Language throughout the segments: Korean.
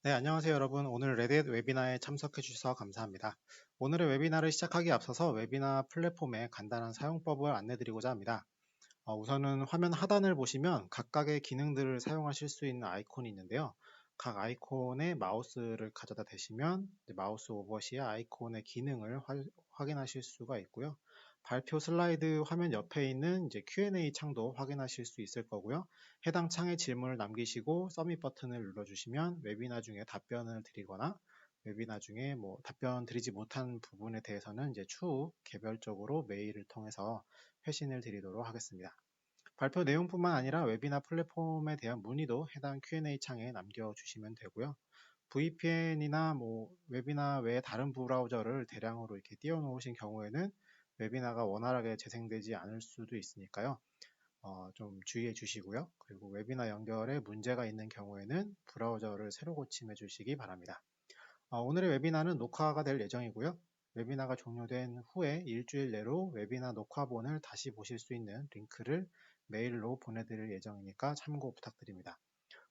네, 안녕하세요, 여러분. 오늘 레딧 웨비나에 참석해 주셔서 감사합니다. 오늘의 웨비나를 시작하기 앞서서 웨비나 플랫폼의 간단한 사용법을 안내드리고자 합니다. 우선은 화면 하단을 보시면 각각의 기능들을 사용하실 수 있는 아이콘이 있는데요. 각 아이콘에 마우스를 가져다 대시면 마우스 오버 시에 아이콘의 기능을 확인하실 수가 있고요. 발표 슬라이드 화면 옆에 있는 이제 Q&A 창도 확인하실 수 있을 거고요. 해당 창에 질문을 남기시고 서밋 버튼을 눌러주시면 웨비나 중에 답변을 드리거나 웨비나 중에 답변 드리지 못한 부분에 대해서는 이제 추후 개별적으로 메일을 통해서 회신을 드리도록 하겠습니다. 발표 내용뿐만 아니라 웨비나 플랫폼에 대한 문의도 해당 Q&A 창에 남겨주시면 되고요. VPN이나 웨비나 외에 다른 브라우저를 대량으로 이렇게 띄워놓으신 경우에는 웨비나가 원활하게 재생되지 않을 수도 있으니까요. 좀 주의해 주시고요. 그리고 웨비나 연결에 문제가 있는 경우에는 브라우저를 새로 고침해 주시기 바랍니다. 오늘의 웨비나는 녹화가 될 예정이고요. 웨비나가 종료된 후에 일주일 내로 웨비나 녹화본을 다시 보실 수 있는 링크를 메일로 보내드릴 예정이니까 참고 부탁드립니다.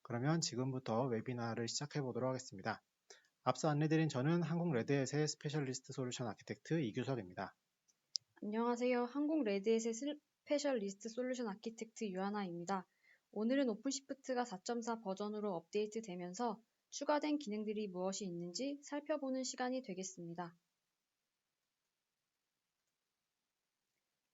그러면 지금부터 웨비나를 시작해 보도록 하겠습니다. 앞서 안내드린 저는 한국 레드햇의 스페셜리스트 솔루션 아키텍트 이규석입니다. 안녕하세요. 한국 레드햇의 스페셜리스트 솔루션 아키텍트 유하나입니다. 오늘은 오픈시프트가 4.4 버전으로 업데이트되면서 추가된 기능들이 무엇이 있는지 살펴보는 시간이 되겠습니다.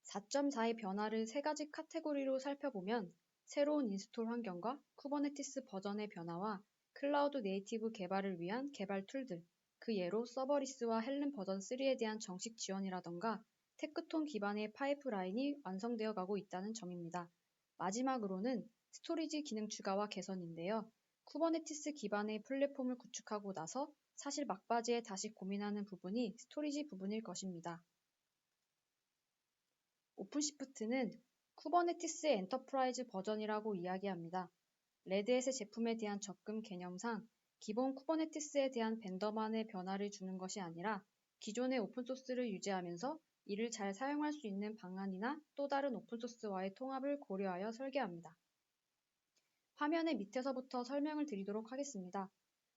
4.4의 변화를 세 가지 카테고리로 살펴보면 새로운 인스톨 환경과 쿠버네티스 버전의 변화와 클라우드 네이티브 개발을 위한 개발 툴들, 그 예로 서버리스와 헬름 버전 3에 대한 정식 지원이라던가 테크톤 기반의 파이프라인이 완성되어 가고 있다는 점입니다. 마지막으로는 스토리지 기능 추가와 개선인데요. 쿠버네티스 기반의 플랫폼을 구축하고 나서 사실 막바지에 다시 고민하는 부분이 스토리지 부분일 것입니다. 오픈시프트는 쿠버네티스의 엔터프라이즈 버전이라고 이야기합니다. 레드햇의 제품에 대한 접근 개념상 기본 쿠버네티스에 대한 벤더만의 변화를 주는 것이 아니라 기존의 오픈소스를 유지하면서 이를 잘 사용할 수 있는 방안이나 또 다른 오픈소스와의 통합을 고려하여 설계합니다. 화면의 밑에서부터 설명을 드리도록 하겠습니다.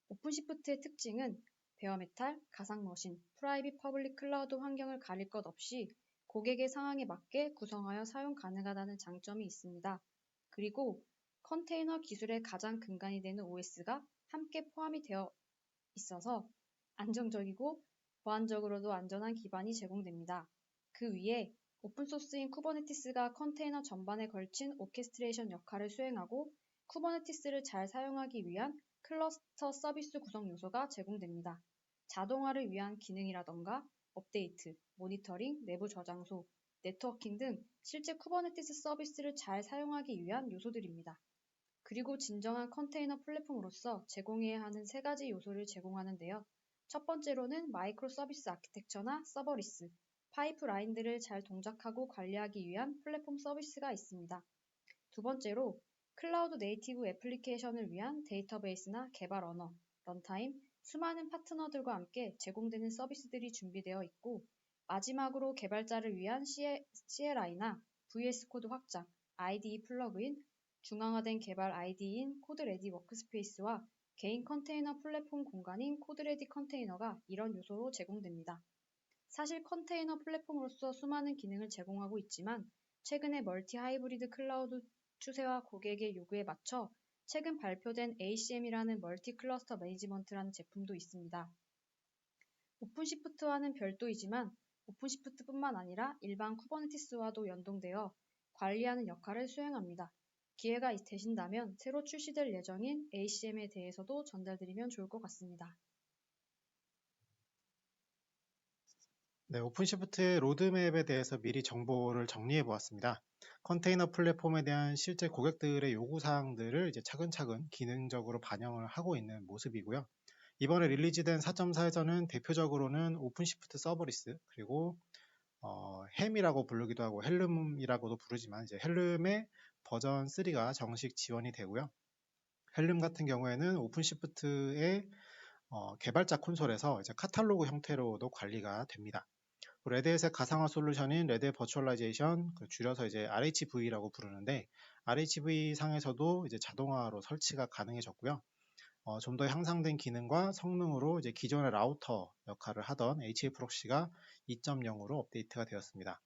오픈시프트의 특징은 베어메탈, 가상머신, 프라이빗 퍼블릭 클라우드 환경을 가릴 것 없이 고객의 상황에 맞게 구성하여 사용 가능하다는 장점이 있습니다. 그리고 컨테이너 기술의 가장 근간이 되는 OS가 함께 포함이 되어 있어서 안정적이고 보안적으로도 안전한 기반이 제공됩니다. 그 위에 오픈소스인 쿠버네티스가 컨테이너 전반에 걸친 오케스트레이션 역할을 수행하고 쿠버네티스를 잘 사용하기 위한 클러스터 서비스 구성 요소가 제공됩니다. 자동화를 위한 기능이라던가 업데이트, 모니터링, 내부 저장소, 네트워킹 등 실제 쿠버네티스 서비스를 잘 사용하기 위한 요소들입니다. 그리고 진정한 컨테이너 플랫폼으로서 제공해야 하는 세 가지 요소를 제공하는데요. 첫 번째로는 마이크로 서비스 아키텍처나 서버리스, 파이프라인들을 잘 동작하고 관리하기 위한 플랫폼 서비스가 있습니다. 두 번째로 클라우드 네이티브 애플리케이션을 위한 데이터베이스나 개발 언어, 런타임, 수많은 파트너들과 함께 제공되는 서비스들이 준비되어 있고, 마지막으로 개발자를 위한 CLI나 VS 코드 확장, IDE 플러그인, 중앙화된 개발 IDE인 코드레디 워크스페이스와 개인 컨테이너 플랫폼 공간인 코드레디 컨테이너가 이런 요소로 제공됩니다. 사실 컨테이너 플랫폼으로서 수많은 기능을 제공하고 있지만 최근에 멀티 하이브리드 클라우드 추세와 고객의 요구에 맞춰 최근 발표된 ACM이라는 멀티 클러스터 매니지먼트라는 제품도 있습니다. 오픈시프트와는 별도이지만 오픈시프트뿐만 아니라 일반 쿠버네티스와도 연동되어 관리하는 역할을 수행합니다. 기회가 되신다면 새로 출시될 예정인 ACM에 대해서도 전달드리면 좋을 것 같습니다. 네, 오픈시프트의 로드맵에 대해서 미리 정보를 정리해 보았습니다. 컨테이너 플랫폼에 대한 실제 고객들의 요구사항들을 이제 차근차근 기능적으로 반영을 하고 있는 모습이고요. 이번에 릴리즈된 4.4에서는 대표적으로는 오픈시프트 서버리스, 그리고 햄이라고 부르기도 하고 헬름이라고도 부르지만 이제 헬름의 버전 3가 정식 지원이 되고요. 헬름 같은 경우에는 오픈시프트의 개발자 콘솔에서 이제 카탈로그 형태로도 관리가 됩니다. 레드햇의 가상화 솔루션인 레드 버추얼라이제이션, 줄여서 이제 RHV라고 부르는데 RHV 상에서도 이제 자동화로 설치가 가능해졌고요. 좀 더 향상된 기능과 성능으로 이제 기존의 라우터 역할을 하던 HA 프록시가 2.0으로 업데이트가 되었습니다.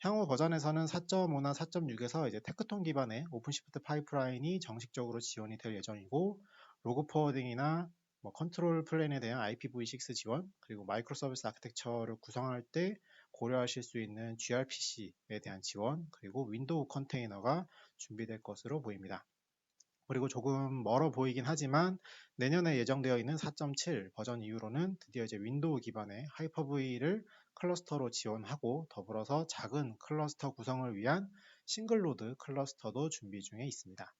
향후 버전에서는 4.5나 4.6에서 이제 테크톤 기반의 오픈시프트 파이프라인이 정식적으로 지원이 될 예정이고, 로그 포워딩이나 컨트롤 플랜에 대한 IPv6 지원, 그리고 마이크로 서비스 아키텍처를 구성할 때 고려하실 수 있는 gRPC에 대한 지원, 그리고 윈도우 컨테이너가 준비될 것으로 보입니다. 그리고 조금 멀어 보이긴 하지만 내년에 예정되어 있는 4.7 버전 이후로는 드디어 이제 윈도우 기반의 하이퍼V를 클러스터로 지원하고, 더불어서 작은 클러스터 구성을 위한 싱글로드 클러스터도 준비 중에 있습니다.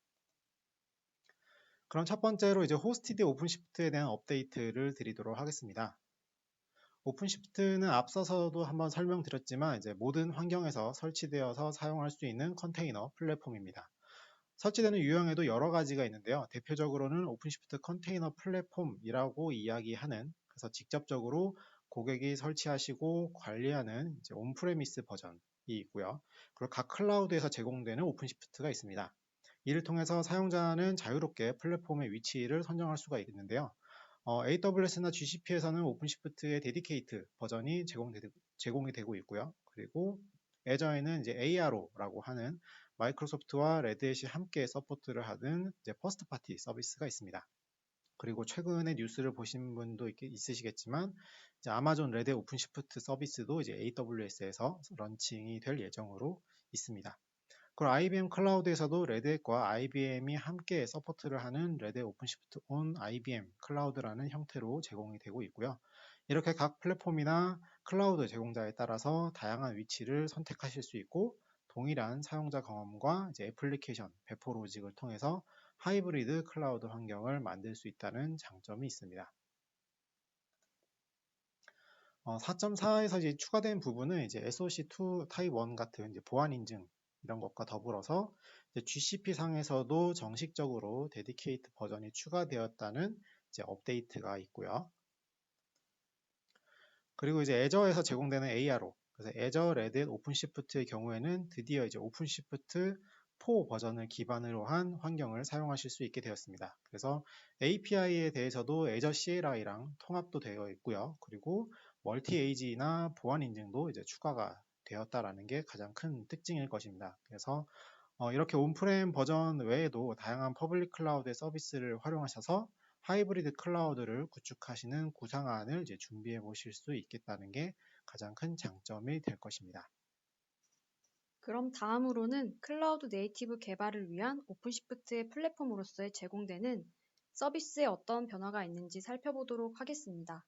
그럼 첫 번째로 이제 호스티드 오픈시프트에 대한 업데이트를 드리도록 하겠습니다. 오픈시프트는 앞서서도 한번 설명드렸지만 이제 모든 환경에서 설치되어서 사용할 수 있는 컨테이너 플랫폼입니다. 설치되는 유형에도 여러 가지가 있는데요. 대표적으로는 오픈시프트 컨테이너 플랫폼이라고 이야기하는, 그래서 직접적으로 고객이 설치하시고 관리하는 이제 온프레미스 버전이 있고요. 그리고 각 클라우드에서 제공되는 오픈시프트가 있습니다. 이를 통해서 사용자는 자유롭게 플랫폼의 위치를 선정할 수가 있는데요. AWS나 GCP에서는 오픈시프트의 데디케이트 버전이 제공이 되고 있고요. 그리고 애저에는 이제 ARO라고 하는 마이크로소프트와 레드햇이 함께 서포트를 하는 이제 퍼스트 파티 서비스가 있습니다. 그리고 최근에 뉴스를 보신 분도 있으시겠지만 이제 아마존 레드 오픈시프트 서비스도 이제 AWS에서 런칭이 될 예정으로 있습니다. 그리고 IBM 클라우드에서도 레드햇과 IBM이 함께 서포트를 하는 레드햇 오픈시프트 온 IBM 클라우드라는 형태로 제공이 되고 있고요. 이렇게 각 플랫폼이나 클라우드 제공자에 따라서 다양한 위치를 선택하실 수 있고, 동일한 사용자 경험과 이제 애플리케이션 배포 로직을 통해서 하이브리드 클라우드 환경을 만들 수 있다는 장점이 있습니다. 4.4에서 이제 추가된 부분은 이제 SOC2 타입 1 같은 이제 보안 인증 이런 것과 더불어서 GCP 상에서도 정식적으로 데디케이트 버전이 추가되었다는 이제 업데이트가 있고요. 그리고 이제 애저에서 제공되는 ARO, 그래서 애저 레드 오픈시프트의 경우에는 드디어 이제 오픈시프트 4 버전을 기반으로 한 환경을 사용하실 수 있게 되었습니다. 그래서 API에 대해서도 애저 CLI랑 통합도 되어 있고요. 그리고 멀티 에이지나 보안 인증도 이제 추가가 되었다라는 게 가장 큰 특징일 것입니다. 그래서 이렇게 온프렘 버전 외에도 다양한 퍼블릭 클라우드의 서비스를 활용하셔서 하이브리드 클라우드를 구축하시는 구상안을 이제 준비해 보실 수 있겠다는 게 가장 큰 장점이 될 것입니다. 그럼 다음으로는 클라우드 네이티브 개발을 위한 오픈시프트의 플랫폼으로서 제공되는 서비스에 어떤 변화가 있는지 살펴보도록 하겠습니다.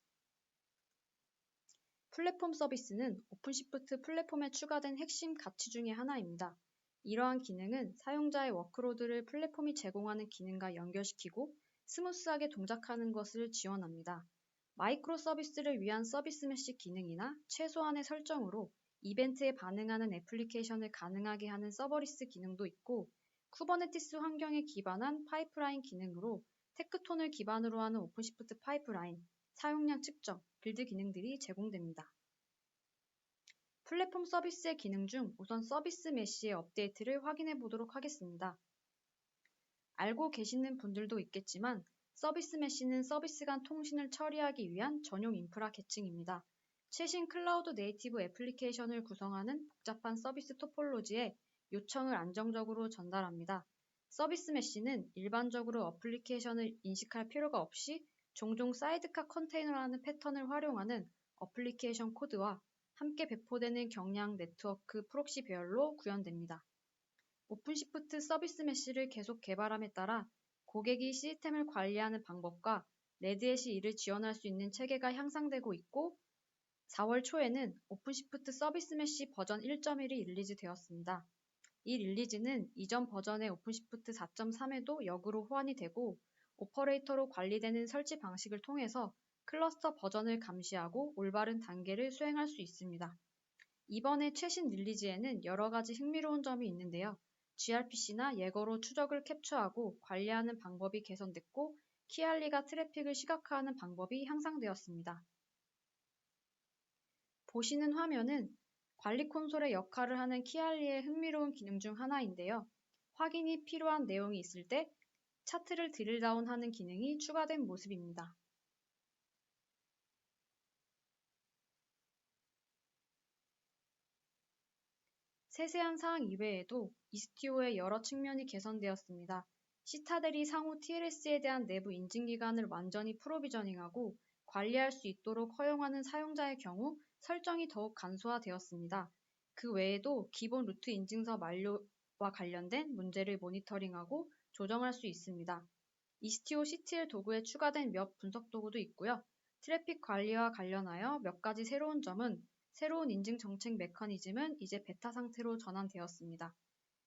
플랫폼 서비스는 오픈시프트 플랫폼에 추가된 핵심 가치 중의 하나입니다. 이러한 기능은 사용자의 워크로드를 플랫폼이 제공하는 기능과 연결시키고 스무스하게 동작하는 것을 지원합니다. 마이크로 서비스를 위한 서비스 메시 기능이나 최소한의 설정으로 이벤트에 반응하는 애플리케이션을 가능하게 하는 서버리스 기능도 있고, 쿠버네티스 환경에 기반한 파이프라인 기능으로 테크톤을 기반으로 하는 오픈시프트 파이프라인, 사용량 측정, 빌드 기능들이 제공됩니다. 플랫폼 서비스의 기능 중 우선 서비스 메시의 업데이트를 확인해 보도록 하겠습니다. 알고 계시는 분들도 있겠지만 서비스 메시는 서비스 간 통신을 처리하기 위한 전용 인프라 계층입니다. 최신 클라우드 네이티브 애플리케이션을 구성하는 복잡한 서비스 토폴로지에 요청을 안정적으로 전달합니다. 서비스 메시는 일반적으로 어플리케이션을 인식할 필요가 없이 종종 사이드카 컨테이너라는 패턴을 활용하는 어플리케이션 코드와 함께 배포되는 경량 네트워크 프록시 배열로 구현됩니다. 오픈시프트 서비스 메시를 계속 개발함에 따라 고객이 시스템을 관리하는 방법과 레드햇이 이를 지원할 수 있는 체계가 향상되고 있고, 4월 초에는 오픈시프트 서비스 메시 버전 1.1이 릴리즈되었습니다. 이 릴리즈는 이전 버전의 오픈시프트 4.3에도 역으로 호환이 되고, 오퍼레이터로 관리되는 설치 방식을 통해서 클러스터 버전을 감시하고 올바른 단계를 수행할 수 있습니다. 이번에 최신 릴리즈에는 여러 가지 흥미로운 점이 있는데요. gRPC나 예거로 추적을 캡처하고 관리하는 방법이 개선됐고, 키알리가 트래픽을 시각화하는 방법이 향상되었습니다. 보시는 화면은 관리 콘솔의 역할을 하는 키알리의 흥미로운 기능 중 하나인데요. 확인이 필요한 내용이 있을 때 차트를 드릴다운하는 기능이 추가된 모습입니다. 세세한 사항 이외에도 이스티오의 여러 측면이 개선되었습니다. 시타델이 상호 TLS에 대한 내부 인증 기간을 완전히 프로비저닝하고 관리할 수 있도록 허용하는 사용자의 경우 설정이 더욱 간소화되었습니다. 그 외에도 기본 루트 인증서 만료와 관련된 문제를 모니터링하고 조정할 수 있습니다. 이스티오 CTL 도구에 추가된 몇 분석 도구도 있고요. 트래픽 관리와 관련하여 몇 가지 새로운 점은 새로운 인증 정책 메커니즘은 이제 베타 상태로 전환되었습니다.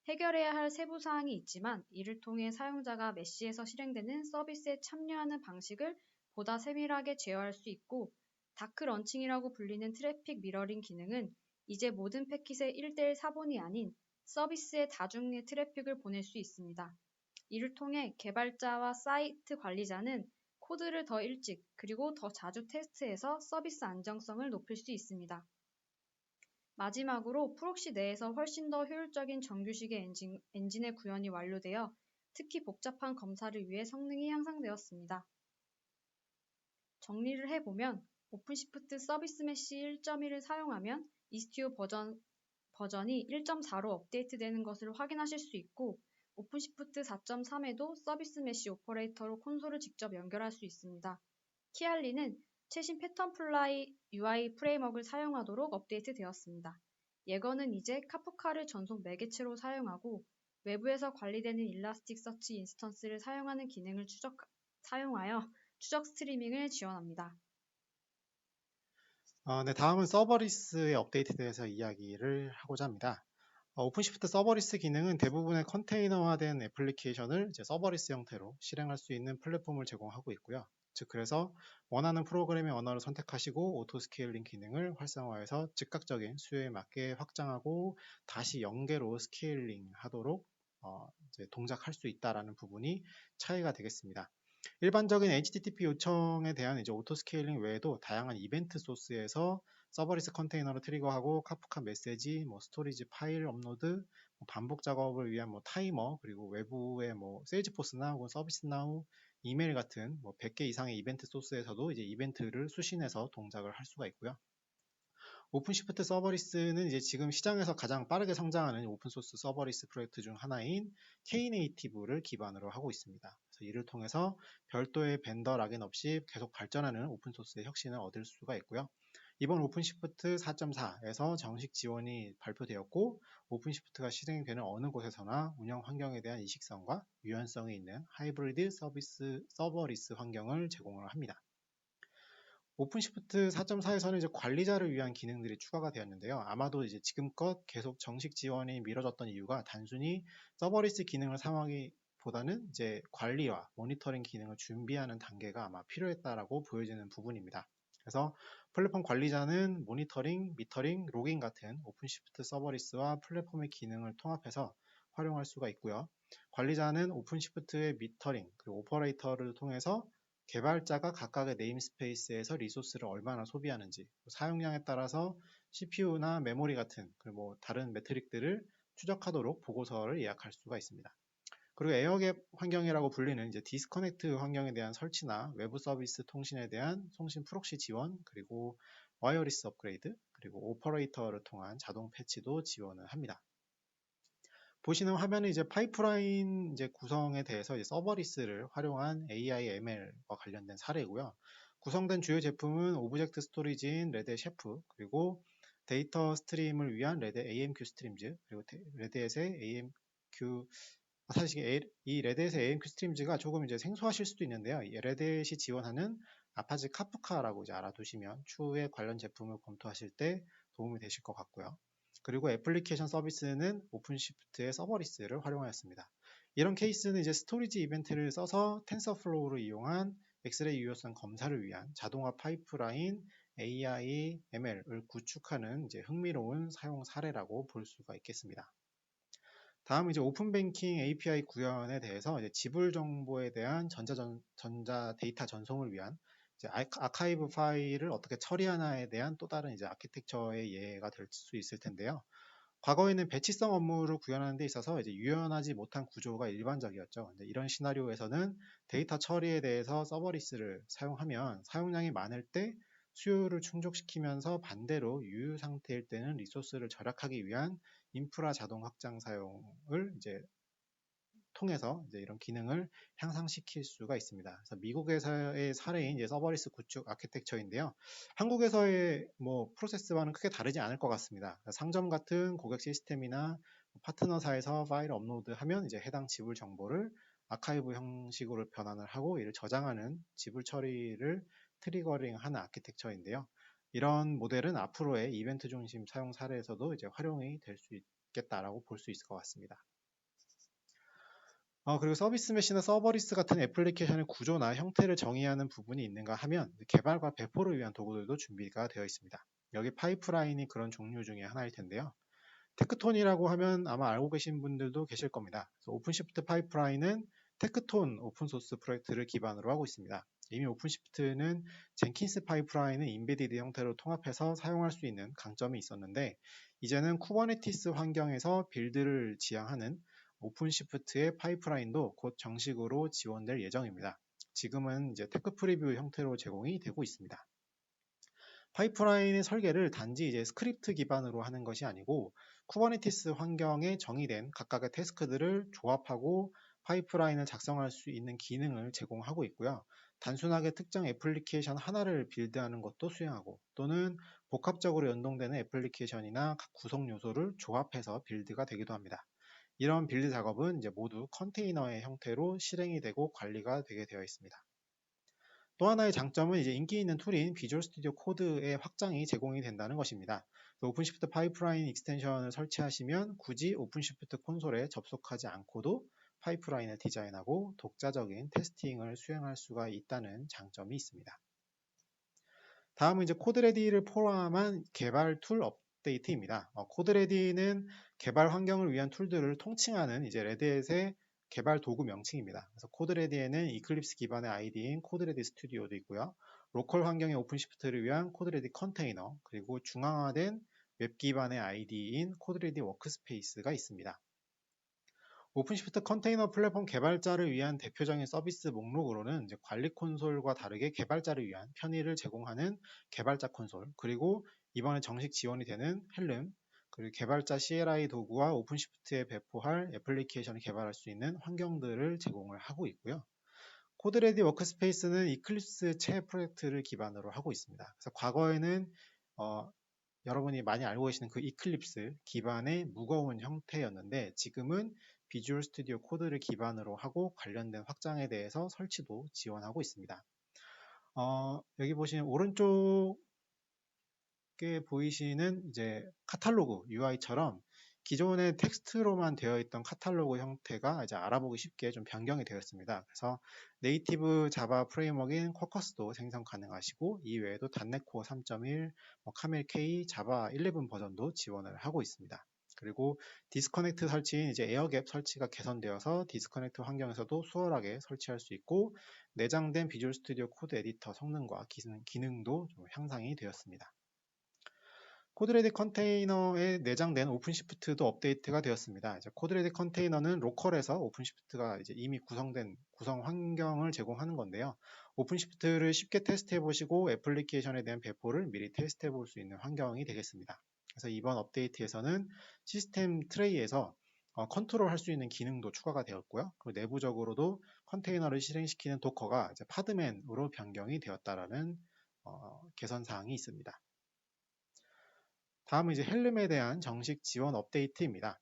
해결해야 할 세부 사항이 있지만 이를 통해 사용자가 메시에서 실행되는 서비스에 참여하는 방식을 보다 세밀하게 제어할 수 있고 다크 런칭이라고 불리는 트래픽 미러링 기능은 이제 모든 패킷의 1:1 사본이 아닌 서비스의 다중의 트래픽을 보낼 수 있습니다. 이를 통해 개발자와 사이트 관리자는 코드를 더 일찍 그리고 더 자주 테스트해서 서비스 안정성을 높일 수 있습니다. 마지막으로 프록시 내에서 훨씬 더 효율적인 정규식의 엔진의 구현이 완료되어 특히 복잡한 검사를 위해 성능이 향상되었습니다. 정리를 해보면 오픈시프트 서비스 메시 1.1을 사용하면 이스티오 버전이 1.4로 업데이트되는 것을 확인하실 수 있고 오픈시프트 4.3에도 서비스 메시 오퍼레이터로 콘솔을 직접 연결할 수 있습니다. 키알리는 최신 패턴 플라이 UI 프레임워크를 사용하도록 업데이트되었습니다. 예거는 이제 카프카를 전속 매개체로 사용하고 외부에서 관리되는 일라스틱서치 인스턴스를 사용하는 기능을 사용하여 추적 스트리밍을 지원합니다. 네, 다음은 서버리스의 업데이트에 대해서 이야기를 하고자 합니다. 오픈시프트 서버리스 기능은 대부분의 컨테이너화된 애플리케이션을 이제 서버리스 형태로 실행할 수 있는 플랫폼을 제공하고 있고요. 즉 그래서 원하는 프로그래밍 언어를 선택하시고 오토 스케일링 기능을 활성화해서 즉각적인 수요에 맞게 확장하고 다시 연계로 스케일링 하도록 이제 동작할 수 있다라는 부분이 차이가 되겠습니다. 일반적인 HTTP 요청에 대한 이제 오토 스케일링 외에도 다양한 이벤트 소스에서 서버리스 컨테이너를 트리거하고 카프카 메시지, 스토리지 파일 업로드, 반복 작업을 위한 타이머, 그리고 외부의 세일즈포스나 혹은 서비스나우, 이메일 같은 100개 이상의 이벤트 소스에서도 이제 이벤트를 수신해서 동작을 할 수가 있고요. 오픈시프트 서버리스는 이제 지금 시장에서 가장 빠르게 성장하는 오픈소스 서버리스 프로젝트 중 하나인 K네이티브를 기반으로 하고 있습니다. 그래서 이를 통해서 별도의 벤더 락인 없이 계속 발전하는 오픈소스의 혁신을 얻을 수가 있고요. 이번 오픈시프트 4.4에서 정식 지원이 발표되었고 오픈시프트가 실행이 되는 어느 곳에서나 운영 환경에 대한 이식성과 유연성이 있는 하이브리드 서버리스 환경을 제공을 합니다. 오픈시프트 4.4에서는 이제 관리자를 위한 기능들이 추가가 되었는데요. 아마도 이제 지금껏 계속 정식 지원이 미뤄졌던 이유가 단순히 서버리스 기능을 사용하기보다는 이제 관리와 모니터링 기능을 준비하는 단계가 아마 필요했다라고 보여지는 부분입니다. 그래서 플랫폼 관리자는 모니터링, 미터링, 로깅 같은 오픈시프트 서버리스와 플랫폼의 기능을 통합해서 활용할 수가 있고요. 관리자는 오픈시프트의 미터링, 그리고 오퍼레이터를 통해서 개발자가 각각의 네임스페이스에서 리소스를 얼마나 소비하는지, 사용량에 따라서 CPU나 메모리 같은 그리고 다른 매트릭들을 추적하도록 보고서를 예약할 수가 있습니다. 그리고 에어갭 환경이라고 불리는 이제 디스커넥트 환경에 대한 설치나 외부 서비스 통신에 대한 송신 프록시 지원, 그리고 와이어리스 업그레이드, 그리고 오퍼레이터를 통한 자동 패치도 지원을 합니다. 보시는 화면은 이제 파이프라인 이제 구성에 대해서 이제 서버리스를 활용한 AI ML과 관련된 사례고요. 구성된 주요 제품은 오브젝트 스토리지인 레드 셰프, 그리고 데이터 스트림을 위한 레드 AMQ 스트림즈, 그리고 레드햇의 AMQ, 사실 이 레드햇의 AMQ 스트림즈가 조금 이제 생소하실 수도 있는데요. 레드햇이 지원하는 아파치 카프카라고 이제 알아두시면 추후에 관련 제품을 검토하실 때 도움이 되실 것 같고요. 그리고 애플리케이션 서비스는 오픈시프트의 서버리스를 활용하였습니다. 이런 케이스는 이제 스토리지 이벤트를 써서 텐서플로우를 이용한 엑스레이 유효성 검사를 위한 자동화 파이프라인 AI ML을 구축하는 이제 흥미로운 사용 사례라고 볼 수가 있겠습니다. 다음 이제 오픈뱅킹 API 구현에 대해서 이제 지불 정보에 대한 전자 데이터 전송을 위한 이제 아카이브 파일을 어떻게 처리하나에 대한 또 다른 이제 아키텍처의 예가 될 수 있을 텐데요. 과거에는 배치성 업무를 구현하는 데 있어서 이제 유연하지 못한 구조가 일반적이었죠. 근데 이런 시나리오에서는 데이터 처리에 대해서 서버리스를 사용하면 사용량이 많을 때 수요를 충족시키면서 반대로 유유 상태일 때는 리소스를 절약하기 위한 인프라 자동 확장 사용을 이제 통해서 이제 이런 기능을 향상시킬 수가 있습니다. 그래서 미국에서의 사례인 이제 서버리스 구축 아키텍처인데요. 한국에서의 뭐 프로세스와는 크게 다르지 않을 것 같습니다. 상점 같은 고객 시스템이나 파트너사에서 파일 업로드하면 이제 해당 지불 정보를 아카이브 형식으로 변환을 하고 이를 저장하는 지불 처리를 트리거링하는 아키텍처인데요. 이런 모델은 앞으로의 이벤트 중심 사용 사례에서도 이제 활용이 될 수 있겠다라고 볼 수 있을 것 같습니다. 그리고 서비스 메시나 서버리스 같은 애플리케이션의 구조나 형태를 정의하는 부분이 있는가 하면 개발과 배포를 위한 도구들도 준비가 되어 있습니다. 여기 파이프라인이 그런 종류 중에 하나일 텐데요. 테크톤이라고 하면 아마 알고 계신 분들도 계실 겁니다. 오픈시프트 파이프라인은 테크톤 오픈소스 프로젝트를 기반으로 하고 있습니다. 이미 오픈시프트는 젠킨스 파이프라인을 인베디드 형태로 통합해서 사용할 수 있는 강점이 있었는데 이제는 쿠버네티스 환경에서 빌드를 지향하는 오픈시프트의 파이프라인도 곧 정식으로 지원될 예정입니다. 지금은 이제 테크 프리뷰 형태로 제공이 되고 있습니다. 파이프라인의 설계를 단지 이제 스크립트 기반으로 하는 것이 아니고 쿠버네티스 환경에 정의된 각각의 태스크들을 조합하고 파이프라인을 작성할 수 있는 기능을 제공하고 있고요. 단순하게 특정 애플리케이션 하나를 빌드하는 것도 수행하고 또는 복합적으로 연동되는 애플리케이션이나 각 구성 요소를 조합해서 빌드가 되기도 합니다. 이런 빌드 작업은 이제 모두 컨테이너의 형태로 실행이 되고 관리가 되게 되어 있습니다. 또 하나의 장점은 이제 인기 있는 툴인 비주얼 스튜디오 코드의 확장이 제공이 된다는 것입니다. 오픈시프트 파이프라인 익스텐션을 설치하시면 굳이 오픈시프트 콘솔에 접속하지 않고도 파이프라인을 디자인하고 독자적인 테스팅을 수행할 수가 있다는 장점이 있습니다. 다음은 이제 코드레디를 포함한 개발 툴 업데이트입니다. 코드레디는 개발 환경을 위한 툴들을 통칭하는 이제 레드햇의 개발 도구 명칭입니다. 그래서 코드레디에는 이클립스 기반의 IDE인 코드레디 스튜디오도 있고요. 로컬 환경의 오픈시프트를 위한 코드레디 컨테이너, 그리고 중앙화된 웹 기반의 IDE인 코드레디 워크스페이스가 있습니다. 오픈시프트 컨테이너 플랫폼 개발자를 위한 대표적인 서비스 목록으로는 이제 관리 콘솔과 다르게 개발자를 위한 편의를 제공하는 개발자 콘솔, 그리고 이번에 정식 지원이 되는 헬름, 그리고 개발자 CLI 도구와 오픈시프트에 배포할 애플리케이션을 개발할 수 있는 환경들을 제공을 하고 있고요. 코드레디 워크스페이스는 이클립스 채 프로젝트를 기반으로 하고 있습니다. 그래서 과거에는 여러분이 많이 알고 계시는 그 이클립스 기반의 무거운 형태였는데 지금은 비주얼 스튜디오 코드를 기반으로 하고 관련된 확장에 대해서 설치도 지원하고 있습니다. 여기 보시는 오른쪽에 보이시는 이제 카탈로그 UI처럼 기존의 텍스트로만 되어 있던 카탈로그 형태가 이제 알아보기 쉽게 좀 변경이 되었습니다. 그래서 네이티브 자바 프레임워크인 쿼커스도 생성 가능하시고 이외에도 닷넷코어 3.1, 카멜 K, 자바 11 버전도 지원을 하고 있습니다. 그리고 디스커넥트 설치인 이제 에어갭 설치가 개선되어서 디스커넥트 환경에서도 수월하게 설치할 수 있고 내장된 비주얼 스튜디오 코드 에디터 성능과 기능도 좀 향상이 되었습니다. 코드레디 컨테이너에 내장된 오픈시프트도 업데이트가 되었습니다. 이제 코드레디 컨테이너는 로컬에서 오픈시프트가 이제 이미 구성된 구성 환경을 제공하는 건데요. 오픈시프트를 쉽게 테스트해 보시고 애플리케이션에 대한 배포를 미리 테스트해 볼 수 있는 환경이 되겠습니다. 그래서 이번 업데이트에서는 시스템 트레이에서 컨트롤 할 수 있는 기능도 추가가 되었고요. 그리고 내부적으로도 컨테이너를 실행시키는 도커가 이제 파드맨으로 변경이 되었다라는 개선 사항이 있습니다. 다음은 이제 헬름에 대한 정식 지원 업데이트입니다.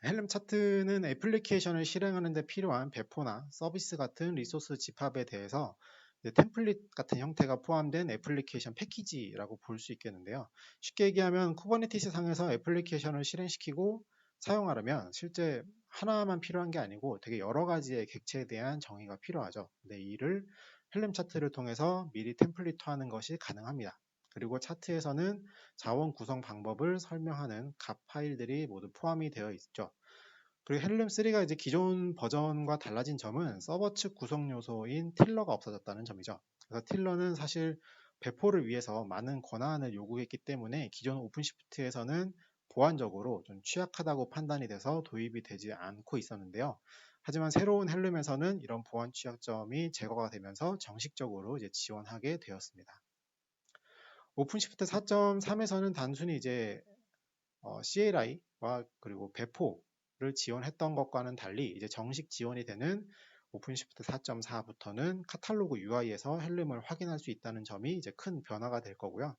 헬름 차트는 애플리케이션을 실행하는 데 필요한 배포나 서비스 같은 리소스 집합에 대해서 템플릿 같은 형태가 포함된 애플리케이션 패키지라고 볼 수 있겠는데요. 쉽게 얘기하면 쿠버네티스 상에서 애플리케이션을 실행시키고 사용하려면 실제 하나만 필요한 게 아니고 되게 여러 가지의 객체에 대한 정의가 필요하죠. 근데 이를 헬름 차트를 통해서 미리 템플릿화하는 것이 가능합니다. 그리고 차트에서는 자원 구성 방법을 설명하는 값 파일들이 모두 포함이 되어 있죠. 그리고 헬름3가 이제 기존 버전과 달라진 점은 서버 측 구성 요소인 틸러가 없어졌다는 점이죠. 그래서 틸러는 사실 배포를 위해서 많은 권한을 요구했기 때문에 기존 오픈시프트에서는 보안적으로 좀 취약하다고 판단이 돼서 도입이 되지 않고 있었는데요. 하지만 새로운 헬름에서는 이런 보안 취약점이 제거가 되면서 정식적으로 이제 지원하게 되었습니다. 오픈시프트 4.3에서는 단순히 이제 CLI와 그리고 배포를 지원했던 것과는 달리 이제 정식 지원이 되는 오픈시프트 4.4부터는 카탈로그 UI에서 헬름을 확인할 수 있다는 점이 이제 큰 변화가 될 거고요.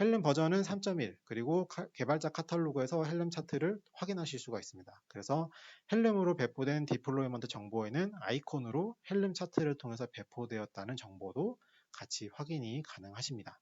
헬름 버전은 3.1 그리고 개발자 카탈로그에서 헬름 차트를 확인하실 수가 있습니다. 그래서 헬름으로 배포된 디플로이먼트 정보에는 아이콘으로 헬름 차트를 통해서 배포되었다는 정보도 같이 확인이 가능하십니다.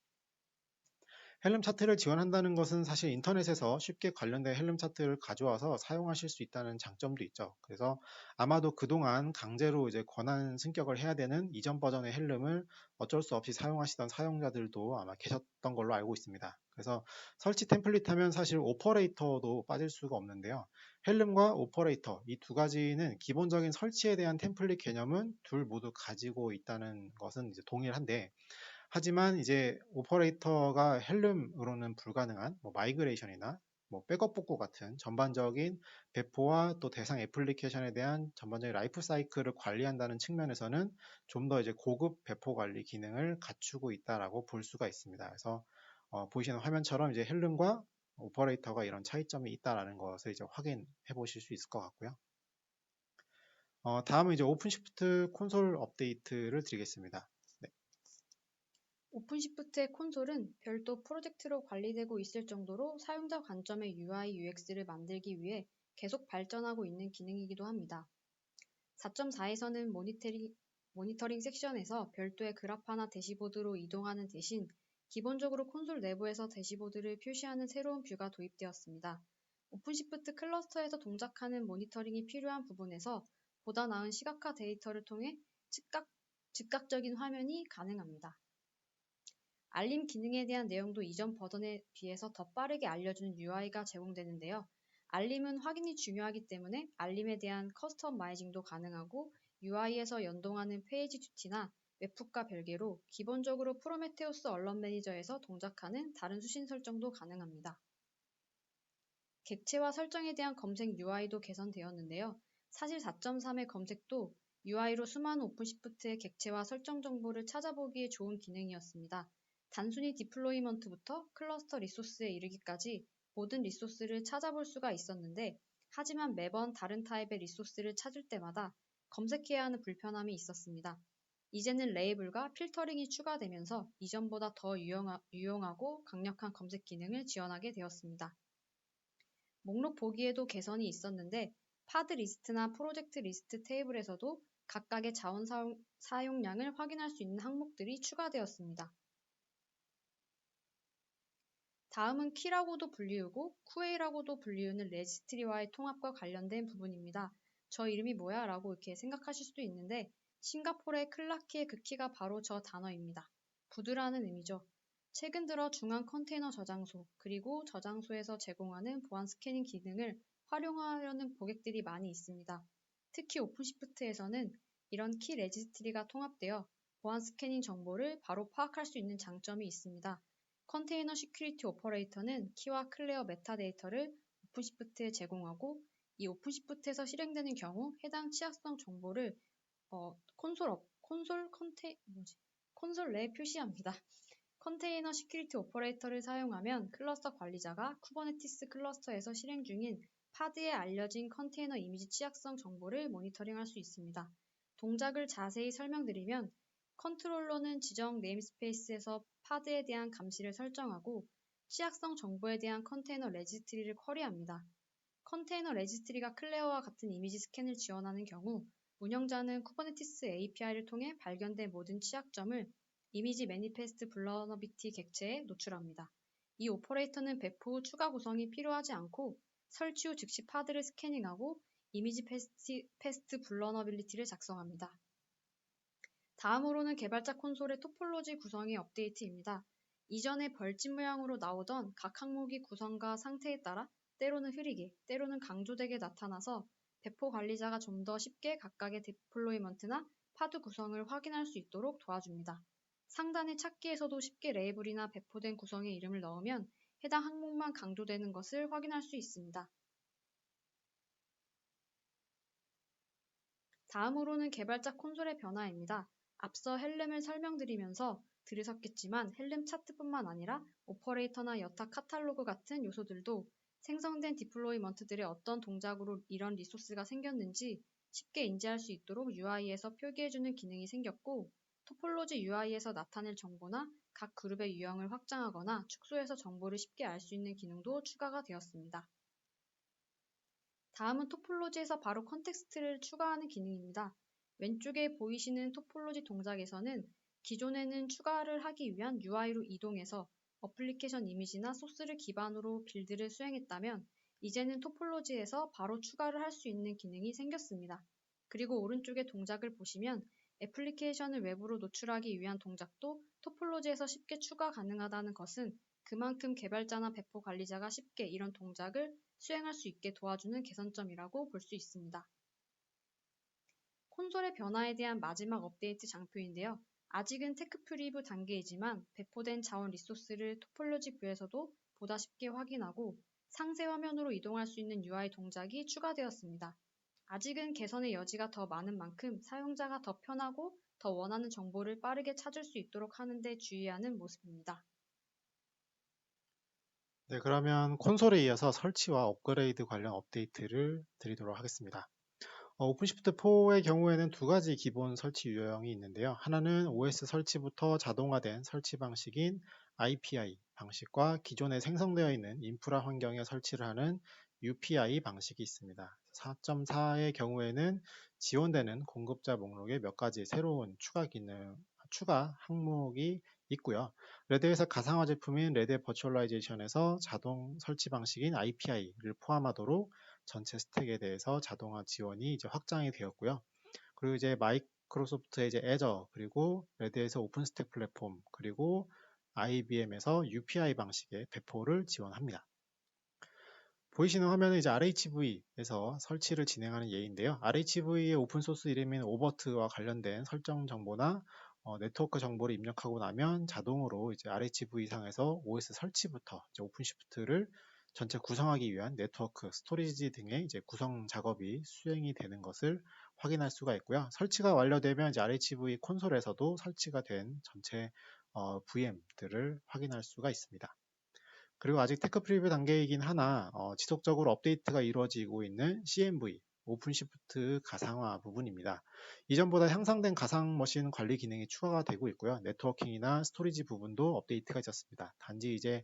헬름 차트를 지원한다는 것은 사실 인터넷에서 쉽게 관련된 헬름 차트를 가져와서 사용하실 수 있다는 장점도 있죠. 그래서 아마도 그동안 강제로 이제 권한 승격을 해야 되는 이전 버전의 헬름을 어쩔 수 없이 사용하시던 사용자들도 아마 계셨던 걸로 알고 있습니다. 그래서 설치 템플릿 하면 사실 오퍼레이터도 빠질 수가 없는데요. 헬름과 오퍼레이터 이 두 가지는 기본적인 설치에 대한 템플릿 개념은 둘 모두 가지고 있다는 것은 이제 동일한데, 하지만 이제 오퍼레이터가 헬름으로는 불가능한 마이그레이션이나 백업 복구 같은 전반적인 배포와 또 대상 애플리케이션에 대한 전반적인 라이프 사이클을 관리한다는 측면에서는 좀 더 이제 고급 배포 관리 기능을 갖추고 있다라고 볼 수가 있습니다. 그래서 보이시는 화면처럼 이제 헬름과 오퍼레이터가 이런 차이점이 있다라는 것을 이제 확인해 보실 수 있을 것 같고요. 다음은 이제 오픈시프트 콘솔 업데이트를 드리겠습니다. 네. 오픈시프트의 콘솔은 별도 프로젝트로 관리되고 있을 정도로 사용자 관점의 UI, UX를 만들기 위해 계속 발전하고 있는 기능이기도 합니다. 4.4에서는 모니터링 섹션에서 별도의 그래파나 대시보드로 이동하는 대신 기본적으로 콘솔 내부에서 대시보드를 표시하는 새로운 뷰가 도입되었습니다. 오픈시프트 클러스터에서 동작하는 모니터링이 필요한 부분에서 보다 나은 시각화 데이터를 통해 즉각적인 화면이 가능합니다. 알림 기능에 대한 내용도 이전 버전에 비해서 더 빠르게 알려주는 UI가 제공되는데요. 알림은 확인이 중요하기 때문에 알림에 대한 커스터마이징도 가능하고 UI에서 연동하는 페이지 듀티나 웹훅과 별개로 기본적으로 프로메테우스 얼런 매니저에서 동작하는 다른 수신 설정도 가능합니다. 객체화 설정에 대한 검색 UI도 개선되었는데요. 사실 4.3의 검색도 UI로 수많은 오픈시프트의 객체화 설정 정보를 찾아보기에 좋은 기능이었습니다. 단순히 디플로이먼트부터 클러스터 리소스에 이르기까지 모든 리소스를 찾아볼 수가 있었는데, 하지만 매번 다른 타입의 리소스를 찾을 때마다 검색해야 하는 불편함이 있었습니다. 이제는 레이블과 필터링이 추가되면서 이전보다 더 유용하고 강력한 검색 기능을 지원하게 되었습니다. 목록 보기에도 개선이 있었는데, 파드 리스트나 프로젝트 리스트 테이블에서도 각각의 자원 사용량을 확인할 수 있는 항목들이 추가되었습니다. 다음은 키라고도 불리우고 QA라고도 불리우는 레지스트리와의 통합과 관련된 부분입니다. 저 이름이 뭐야? 라고 이렇게 생각하실 수도 있는데, 싱가포르의 클라키의 그 키가 바로 저 단어입니다. 부두라는 의미죠. 최근 들어 중앙 컨테이너 저장소, 그리고 저장소에서 제공하는 보안 스캐닝 기능을 활용하려는 고객들이 많이 있습니다. 특히 오픈시프트에서는 이런 키 레지스트리가 통합되어 보안 스캐닝 정보를 바로 파악할 수 있는 장점이 있습니다. 컨테이너 시큐리티 오퍼레이터는 키와 클레어 메타데이터를 오픈시프트에 제공하고, 이 오픈시프트에서 실행되는 경우 해당 취약성 정보를 콘솔 내에 표시합니다. 컨테이너 시큐리티 오퍼레이터를 사용하면 클러스터 관리자가 쿠버네티스 클러스터에서 실행 중인 파드에 알려진 컨테이너 이미지 취약성 정보를 모니터링할 수 있습니다. 동작을 자세히 설명드리면, 컨트롤러는 지정 네임스페이스에서 파드에 대한 감시를 설정하고 취약성 정보에 대한 컨테이너 레지스트리를 쿼리합니다. 컨테이너 레지스트리가 클레어와 같은 이미지 스캔을 지원하는 경우 운영자는 쿠버네티스 API를 통해 발견된 모든 취약점을 이미지 매니페스트 vulnerability 객체에 노출합니다. 이 오퍼레이터는 배포 후 추가 구성이 필요하지 않고 설치 후 즉시 파드를 스캐닝하고 이미지 패스트 vulnerability를 작성합니다. 다음으로는 개발자 콘솔의 토폴로지 구성의 업데이트입니다. 이전에 벌집 모양으로 나오던 각 항목이 구성과 상태에 따라 때로는 흐리게, 때로는 강조되게 나타나서 배포 관리자가 좀 더 쉽게 각각의 디플로이먼트나 파드 구성을 확인할 수 있도록 도와줍니다. 상단의 찾기에서도 쉽게 레이블이나 배포된 구성의 이름을 넣으면 해당 항목만 강조되는 것을 확인할 수 있습니다. 다음으로는 개발자 콘솔의 변화입니다. 앞서 헬름을 설명드리면서 들으셨겠지만 헬름 차트뿐만 아니라 오퍼레이터나 여타 카탈로그 같은 요소들도 생성된 디플로이먼트들의 어떤 동작으로 이런 리소스가 생겼는지 쉽게 인지할 수 있도록 UI에서 표기해주는 기능이 생겼고, 토폴로지 UI에서 나타낼 정보나 각 그룹의 유형을 확장하거나 축소해서 정보를 쉽게 알 수 있는 기능도 추가가 되었습니다. 다음은 토폴로지에서 바로 컨텍스트를 추가하는 기능입니다. 왼쪽에 보이시는 토폴로지 동작에서는 기존에는 추가를 하기 위한 UI로 이동해서 어플리케이션 이미지나 소스를 기반으로 빌드를 수행했다면, 이제는 토폴로지에서 바로 추가를 할 수 있는 기능이 생겼습니다. 그리고 오른쪽의 동작을 보시면 애플리케이션을 외부로 노출하기 위한 동작도 토폴로지에서 쉽게 추가 가능하다는 것은 그만큼 개발자나 배포 관리자가 쉽게 이런 동작을 수행할 수 있게 도와주는 개선점이라고 볼 수 있습니다. 콘솔의 변화에 대한 마지막 업데이트 장표인데요. 아직은 테크 프리뷰 단계이지만 배포된 자원 리소스를 토폴로지 뷰에서도 보다 쉽게 확인하고 상세 화면으로 이동할 수 있는 UI 동작이 추가되었습니다. 아직은 개선의 여지가 더 많은 만큼 사용자가 더 편하고 더 원하는 정보를 빠르게 찾을 수 있도록 하는 데 주의하는 모습입니다. 네, 그러면 콘솔에 이어서 설치와 업그레이드 관련 업데이트를 드리도록 하겠습니다. 오픈시프트4의 경우에는 두 가지 기본 설치 유형이 있는데요. 하나는 OS 설치부터 자동화된 설치 방식인 IPI 방식과 기존에 생성되어 있는 인프라 환경에 설치를 하는 UPI 방식이 있습니다. 4.4의 경우에는 지원되는 공급자 목록에 몇 가지 새로운 추가 항목이 있고요. 레드에서 가상화 제품인 레드 버추얼라이제이션에서 자동 설치 방식인 IPI를 포함하도록 전체 스택에 대해서 자동화 지원이 이제 확장이 되었고요. 그리고 이제 마이크로소프트의 이제 애저, 그리고 레드에서 오픈스택 플랫폼, 그리고 IBM에서 UPI 방식의 배포를 지원합니다. 보이시는 화면은 이제 RHV에서 설치를 진행하는 예인데요. RHV의 오픈소스 이름인 오버트와 관련된 설정 정보나 네트워크 정보를 입력하고 나면 자동으로 이제 RHV 상에서 OS 설치부터 이제 오픈시프트를 전체 구성하기 위한 네트워크, 스토리지 등의 이제 구성 작업이 수행이 되는 것을 확인할 수가 있고요. 설치가 완료되면 이제 RHV 콘솔에서도 설치가 된 전체 VM들을 확인할 수가 있습니다. 그리고 아직 테크 프리뷰 단계이긴 하나 지속적으로 업데이트가 이루어지고 있는 CMV, 오픈시프트 가상화 부분입니다. 이전보다 향상된 가상 머신 관리 기능이 추가가 되고 있고요. 네트워킹이나 스토리지 부분도 업데이트가 있었습니다. 단지 이제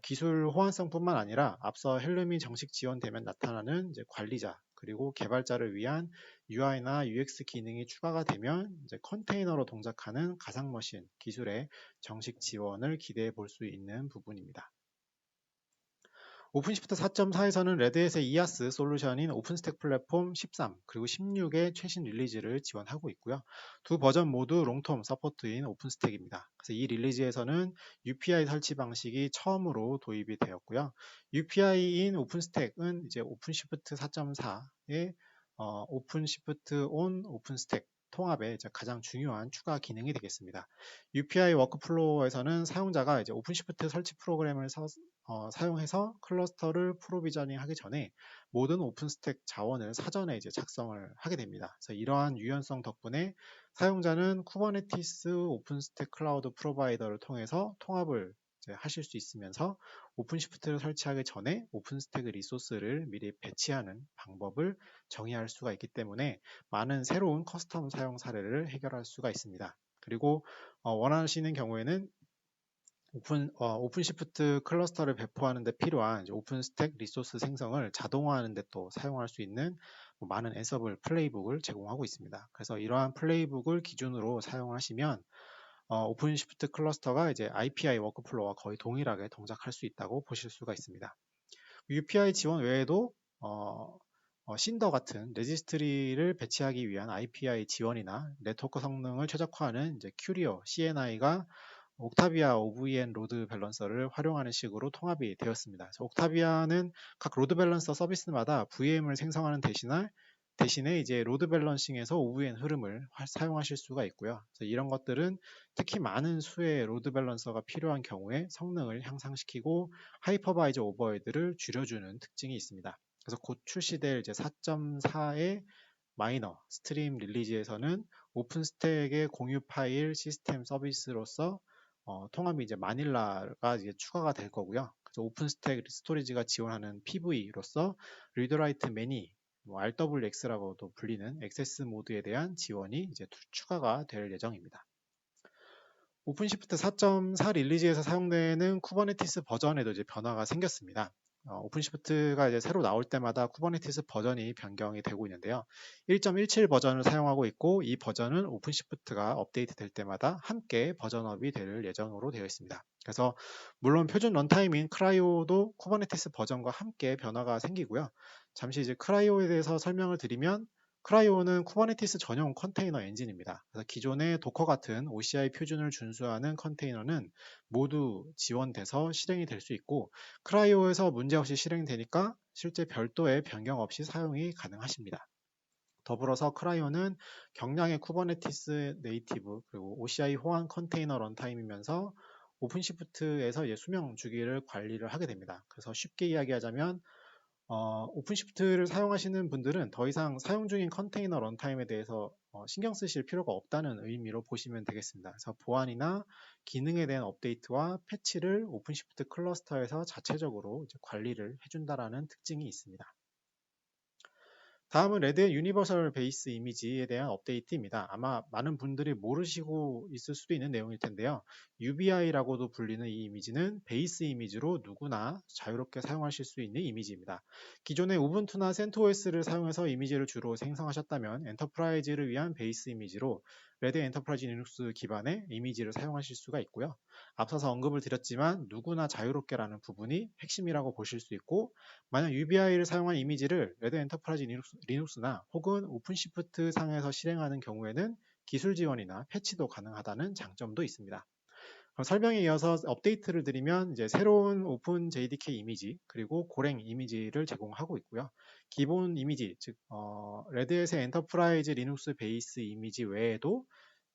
기술 호환성뿐만 아니라 앞서 헬름이 정식 지원되면 나타나는 이제 관리자, 그리고 개발자를 위한 UI나 UX 기능이 추가가 되면 이제 컨테이너로 동작하는 가상 머신 기술의 정식 지원을 기대해 볼 수 있는 부분입니다. 오픈시프트 4.4에서는 레드햇의 이아스 솔루션인 오픈스택 플랫폼 13 그리고 16의 최신 릴리즈를 지원하고 있고요. 두 버전 모두 롱텀 서포트인 오픈스택입니다. 그래서 이 릴리즈에서는 UPI 설치 방식이 처음으로 도입이 되었고요. UPI인 오픈스택은 이제 오픈시프트 4.4의 오픈시프트 온 오픈스택 통합의 가장 중요한 추가 기능이 되겠습니다. UPI 워크플로우에서는 사용자가 이제 오픈시프트 설치 프로그램을 사용해서 클러스터를 프로비저닝 하기 전에 모든 오픈스택 자원을 사전에 이제 작성을 하게 됩니다. 그래서 이러한 유연성 덕분에 사용자는 쿠버네티스 오픈스택 클라우드 프로바이더를 통해서 통합을 하실 수 있으면서 오픈시프트를 설치하기 전에 오픈스택의 리소스를 미리 배치하는 방법을 정의할 수가 있기 때문에 많은 새로운 커스텀 사용 사례를 해결할 수가 있습니다. 그리고 원하시는 경우에는 오픈시프트 클러스터를 배포하는 데 필요한 오픈스택 리소스 생성을 자동화하는 데 또 사용할 수 있는 많은 앤서블 플레이북을 제공하고 있습니다. 그래서 이러한 플레이북을 기준으로 사용하시면 오픈시프트 클러스터가 이제 IPI 워크플로우와 거의 동일하게 동작할 수 있다고 보실 수가 있습니다. UPI 지원 외에도 신더 같은 레지스트리를 배치하기 위한 IPI 지원이나 네트워크 성능을 최적화하는 이제 큐리어 CNI가 옥타비아 OVN 로드 밸런서를 활용하는 식으로 통합이 되었습니다. 그래서 옥타비아는 각 로드 밸런서 서비스마다 VM을 생성하는 대신에 이제 로드 밸런싱에서 OVN 흐름을 사용하실 수가 있고요. 그래서 이런 것들은 특히 많은 수의 로드 밸런서가 필요한 경우에 성능을 향상시키고 하이퍼바이저 오버헤드를 줄여주는 특징이 있습니다. 그래서 곧 출시될 이제 4.4의 마이너 스트림 릴리즈에서는 오픈 스택의 공유 파일 시스템 서비스로서 통합이 이제 마닐라가 이제 추가가 될 거고요. 그래서 오픈 스택 스토리지가 지원하는 PV로서 리드라이트 매니 RWX라고도 불리는 액세스 모드에 대한 지원이 이제 추가가 될 예정입니다. 오픈시프트 4.4 릴리즈에서 사용되는 쿠버네티스 버전에도 이제 변화가 생겼습니다. 오픈시프트가 이제 새로 나올 때마다 쿠버네티스 버전이 변경이 되고 있는데요. 1.17 버전을 사용하고 있고 이 버전은 오픈시프트가 업데이트 될 때마다 함께 버전업이 될 예정으로 되어 있습니다. 그래서 물론 표준 런타임인 크라이오도 쿠버네티스 버전과 함께 변화가 생기고요. 잠시 이제 크라이오에 대해서 설명을 드리면 크라이오는 쿠버네티스 전용 컨테이너 엔진입니다. 그래서 기존의 도커 같은 OCI 표준을 준수하는 컨테이너는 모두 지원돼서 실행이 될 수 있고 크라이오에서 문제없이 실행되니까 실제 별도의 변경 없이 사용이 가능하십니다. 더불어서 크라이오는 경량의 쿠버네티스 네이티브 그리고 OCI 호환 컨테이너 런타임이면서 오픈시프트에서 수명 주기를 관리를 하게 됩니다. 그래서 쉽게 이야기하자면 오픈시프트를 사용하시는 분들은 더 이상 사용 중인 컨테이너 런타임에 대해서 신경 쓰실 필요가 없다는 의미로 보시면 되겠습니다. 그래서 보안이나 기능에 대한 업데이트와 패치를 오픈시프트 클러스터에서 자체적으로 관리를 해준다라는 특징이 있습니다. 다음은 레드의 유니버설 베이스 이미지에 대한 업데이트입니다. 아마 많은 분들이 모르시고 있을 수도 있는 내용일 텐데요. UBI라고도 불리는 이 이미지는 베이스 이미지로 누구나 자유롭게 사용하실 수 있는 이미지입니다. 기존의 우분투나 센토OS를 사용해서 이미지를 주로 생성하셨다면 엔터프라이즈를 위한 베이스 이미지로 레드 엔터프라이즈 리눅스 기반의 이미지를 사용하실 수가 있고요. 앞서서 언급을 드렸지만 누구나 자유롭게라는 부분이 핵심이라고 보실 수 있고 만약 UBI를 사용한 이미지를 레드 엔터프라이즈 리눅스나 혹은 오픈시프트 상에서 실행하는 경우에는 기술 지원이나 패치도 가능하다는 장점도 있습니다. 그럼 설명에 이어서 업데이트를 드리면 이제 새로운 오픈 JDK 이미지 그리고 고랭 이미지를 제공하고 있고요. 기본 이미지 즉 레드햇의 엔터프라이즈 리눅스 베이스 이미지 외에도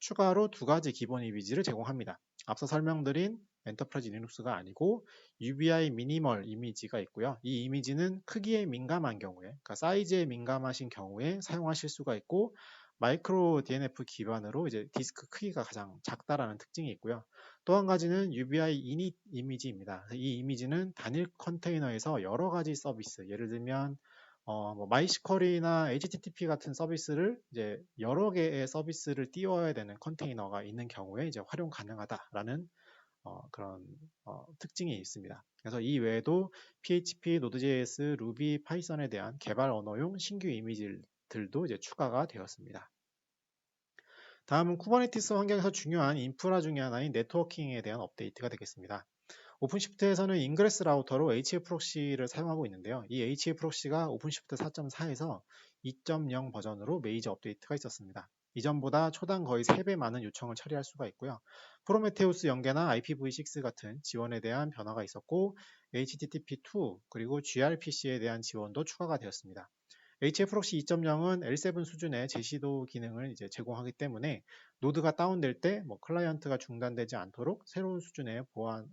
추가로 두 가지 기본 이미지를 제공합니다. 앞서 설명드린 엔터프라이즈 리눅스가 아니고 UBI 미니멀 이미지가 있고요. 이 이미지는 크기에 민감한 경우에, 그러니까 사이즈에 민감하신 경우에 사용하실 수가 있고 마이크로 DNF 기반으로 이제 디스크 크기가 가장 작다라는 특징이 있고요. 또 한 가지는 UBI init 이미지입니다. 이 이미지는 단일 컨테이너에서 여러 가지 서비스, 예를 들면 MySQL이나 HTTP 같은 서비스를 이제 여러 개의 서비스를 띄워야 되는 컨테이너가 있는 경우에 이제 활용 가능하다라는 그런 특징이 있습니다. 그래서 이 외에도 PHP, Node.js, Ruby, 파이썬에 대한 개발 언어용 신규 이미지들도 이제 추가가 되었습니다. 다음은 쿠버네티스 환경에서 중요한 인프라 중의 하나인 네트워킹에 대한 업데이트가 되겠습니다. 오픈시프트에서는 인그레스 라우터로 HA 프록시를 사용하고 있는데요. 이 HA 프록시가 오픈시프트 4.4에서 2.0 버전으로 메이저 업데이트가 있었습니다. 이전보다 초당 거의 3배 많은 요청을 처리할 수가 있고요. 프로메테우스 연계나 IPv6 같은 지원에 대한 변화가 있었고 HTTP2 그리고 gRPC에 대한 지원도 추가가 되었습니다. HA 프록시 2.0은 L7 수준의 제시도 기능을 이제 제공하기 때문에 노드가 다운될 때 클라이언트가 중단되지 않도록 새로운 수준의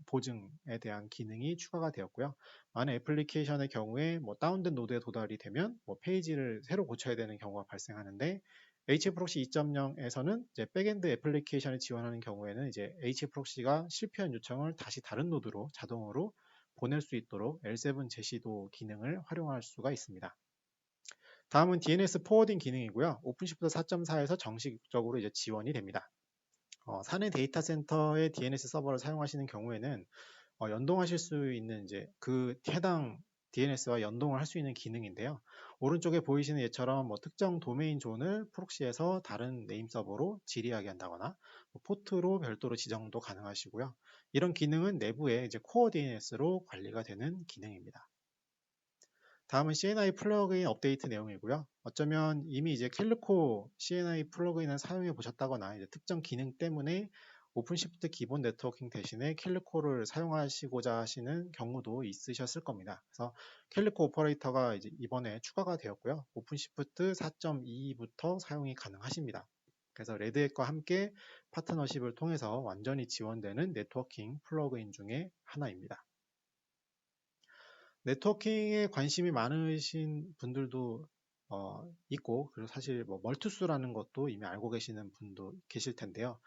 보증에 대한 기능이 추가가 되었고요. 많은 애플리케이션의 경우에 다운된 노드에 도달이 되면 페이지를 새로 고쳐야 되는 경우가 발생하는데 HA 프록시 2.0에서는 이제 백엔드 애플리케이션을 지원하는 경우에는 이제 HA 프록시가 실패한 요청을 다시 다른 노드로 자동으로 보낼 수 있도록 L7 제시도 기능을 활용할 수가 있습니다. 다음은 DNS 포워딩 기능이고요. 오픈시프트 4.4에서 정식적으로 이제 지원이 됩니다. 사내 데이터 센터의 DNS 서버를 사용하시는 경우에는 연동하실 수 있는 이제 그 해당 DNS와 연동을 할 수 있는 기능인데요. 오른쪽에 보이시는 예처럼 특정 도메인 존을 프록시에서 다른 네임 서버로 질의하게 한다거나 포트로 별도로 지정도 가능하시고요. 이런 기능은 내부에 이제 코어 DNS로 관리가 되는 기능입니다. 다음은 CNI 플러그인 업데이트 내용이고요. 어쩌면 이미 이제 캘리코 CNI 플러그인을 사용해 보셨다거나 이제 특정 기능 때문에 오픈시프트 기본 네트워킹 대신에 캘리코를 사용하시고자 하시는 경우도 있으셨을 겁니다. 그래서 캘리코 오퍼레이터가 이제 이번에 추가가 되었고요. 오픈시프트 4.2부터 사용이 가능하십니다. 그래서 레드햇과 함께 파트너십을 통해서 완전히 지원되는 네트워킹 플러그인 중에 하나입니다. 네트워킹에 관심이 많으신 분들도 있고, 그리고 사실 뭐 멀투스라는 것도 이미 알고 계시는 분도 계실 텐데요.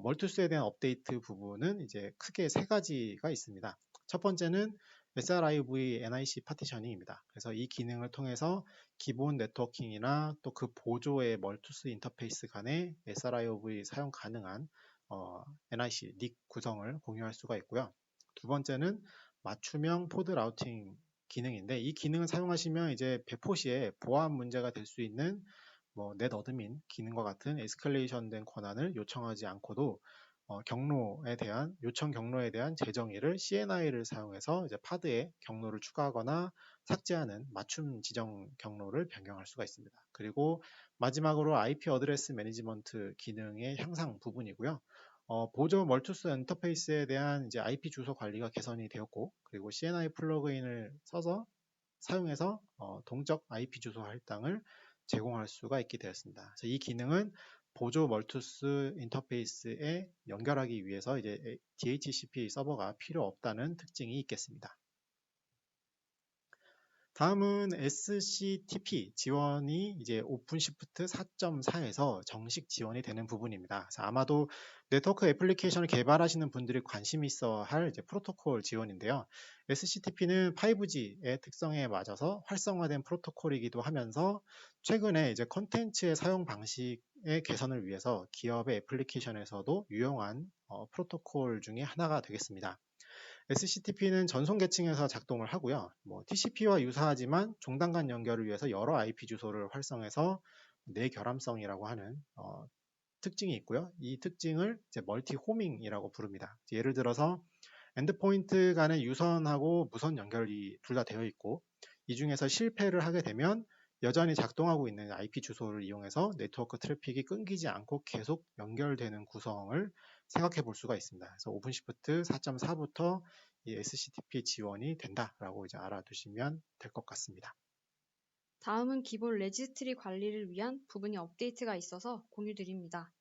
멀투스에 대한 업데이트 부분은 이제 크게 세 가지가 있습니다. 첫 번째는 SRIV NIC 파티셔닝입니다. 그래서 이 기능을 통해서 기본 네트워킹이나 또 그 보조의 멀투스 인터페이스 간에 SRIV 사용 가능한 NIC 닉 구성을 공유할 수가 있고요. 두 번째는 맞춤형 포드 라우팅 기능인데, 이 기능을 사용하시면 이제 배포 시에 보안 문제가 될 수 있는 뭐 넷어드민 기능과 같은 에스컬레이션 된 권한을 요청하지 않고도 경로에 대한 요청 경로에 대한 재정의를 CNI를 사용해서 이제 파드에 경로를 추가하거나 삭제하는 맞춤 지정 경로를 변경할 수가 있습니다. 그리고 마지막으로 IP 어드레스 매니지먼트 기능의 향상 부분이고요. 보조 멀투스 인터페이스에 대한 이제 IP 주소 관리가 개선이 되었고, 그리고 CNI 플러그인을 써서 사용해서 동적 IP 주소 할당을 제공할 수가 있게 되었습니다. 그래서 이 기능은 보조 멀투스 인터페이스에 연결하기 위해서 이제 DHCP 서버가 필요 없다는 특징이 있겠습니다. 다음은 SCTP 지원이 이제 오픈시프트 4.4에서 정식 지원이 되는 부분입니다. 그래서 아마도 네트워크 애플리케이션을 개발하시는 분들이 관심 있어 할 이제 프로토콜 지원인데요. SCTP는 5G의 특성에 맞아서 활성화된 프로토콜이기도 하면서 최근에 이제 컨텐츠의 사용 방식의 개선을 위해서 기업의 애플리케이션에서도 유용한 프로토콜 중에 하나가 되겠습니다. SCTP는 전송 계층에서 작동을 하고요. TCP와 유사하지만 종단 간 연결을 위해서 여러 IP 주소를 활성해서 내결함성이라고 하는 특징이 있고요. 이 특징을 이제 멀티 호밍이라고 부릅니다. 예를 들어서 엔드포인트 간의 유선하고 무선 연결이 둘 다 되어 있고, 이 중에서 실패를 하게 되면 여전히 작동하고 있는 IP 주소를 이용해서 네트워크 트래픽이 끊기지 않고 계속 연결되는 구성을 생각해 볼 수가 있습니다. 그래서 오픈시프트 4.4부터 이 SCTP 지원이 된다라고 이제 알아두시면 될 것 같습니다. 다음은 기본 레지스트리 관리를 위한 부분이 업데이트가 있어서 공유드립니다.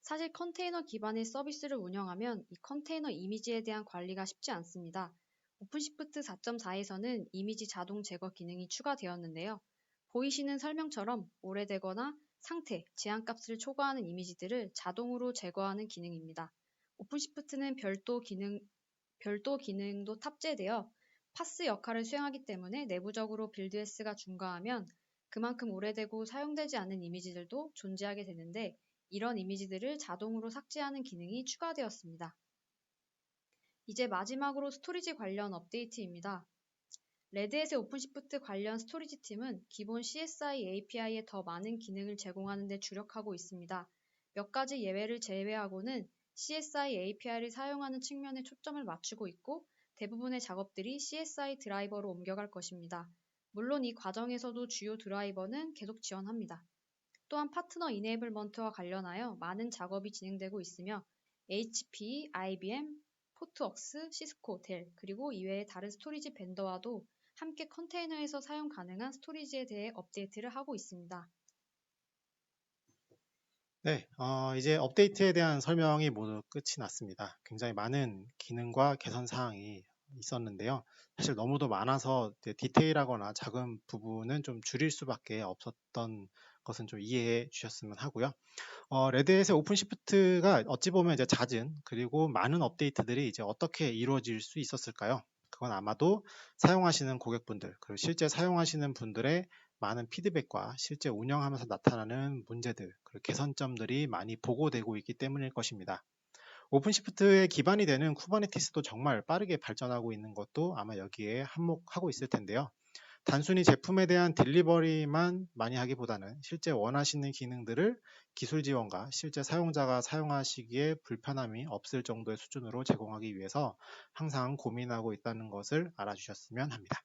사실 컨테이너 기반의 서비스를 운영하면 이 컨테이너 이미지에 대한 관리가 쉽지 않습니다. 오픈시프트 4.4에서는 이미지 자동 제거 기능이 추가되었는데요. 보이시는 설명처럼 오래되거나 상태, 제한값을 초과하는 이미지들을 자동으로 제거하는 기능입니다. 오픈시프트는 별도 기능도 탑재되어 파스 역할을 수행하기 때문에 내부적으로 빌드S가 증가하면 그만큼 오래되고 사용되지 않는 이미지들도 존재하게 되는데, 이런 이미지들을 자동으로 삭제하는 기능이 추가되었습니다. 이제 마지막으로 스토리지 관련 업데이트입니다. 레드햇의 오픈시프트 관련 스토리지 팀은 기본 CSI API에 더 많은 기능을 제공하는 데 주력하고 있습니다. 몇 가지 예외를 제외하고는 CSI API를 사용하는 측면에 초점을 맞추고 있고, 대부분의 작업들이 CSI 드라이버로 옮겨갈 것입니다. 물론 이 과정에서도 주요 드라이버는 계속 지원합니다. 또한 파트너 이네이블먼트와 관련하여 많은 작업이 진행되고 있으며 HP, IBM, 포트웍스, 시스코, 델, 그리고 이외의 다른 스토리지 벤더와도 함께 컨테이너에서 사용 가능한 스토리지에 대해 업데이트를 하고 있습니다. 네, 이제 업데이트에 대한 설명이 모두 끝이 났습니다. 굉장히 많은 기능과 개선 사항이 있었는데요. 사실 너무도 많아서 디테일하거나 작은 부분은 좀 줄일 수밖에 없었던 것은 좀 이해해 주셨으면 하고요. 레드햇의 오픈시프트가 어찌 보면 이제 잦은 그리고 많은 업데이트들이 이제 어떻게 이루어질 수 있었을까요? 그건 아마도 사용하시는 고객분들, 그리고 실제 사용하시는 분들의 많은 피드백과 실제 운영하면서 나타나는 문제들, 그리고 개선점들이 많이 보고되고 있기 때문일 것입니다. 오픈시프트의 기반이 되는 쿠버네티스도 정말 빠르게 발전하고 있는 것도 아마 여기에 한몫하고 있을 텐데요. 단순히 제품에 대한 딜리버리만 많이 하기보다는 실제 원하시는 기능들을 기술 지원과 실제 사용자가 사용하시기에 불편함이 없을 정도의 수준으로 제공하기 위해서 항상 고민하고 있다는 것을 알아주셨으면 합니다.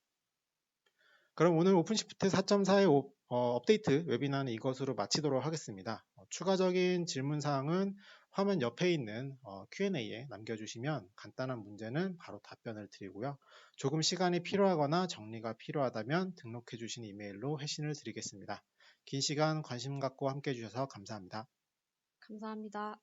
그럼 오늘 오픈시프트 4.4의 업데이트 웨비나는 이것으로 마치도록 하겠습니다. 추가적인 질문사항은 화면 옆에 있는 Q&A에 남겨주시면 간단한 문제는 바로 답변을 드리고요. 조금 시간이 필요하거나 정리가 필요하다면 등록해 주신 이메일로 회신을 드리겠습니다. 긴 시간 관심 갖고 함께 해주셔서 감사합니다. 감사합니다.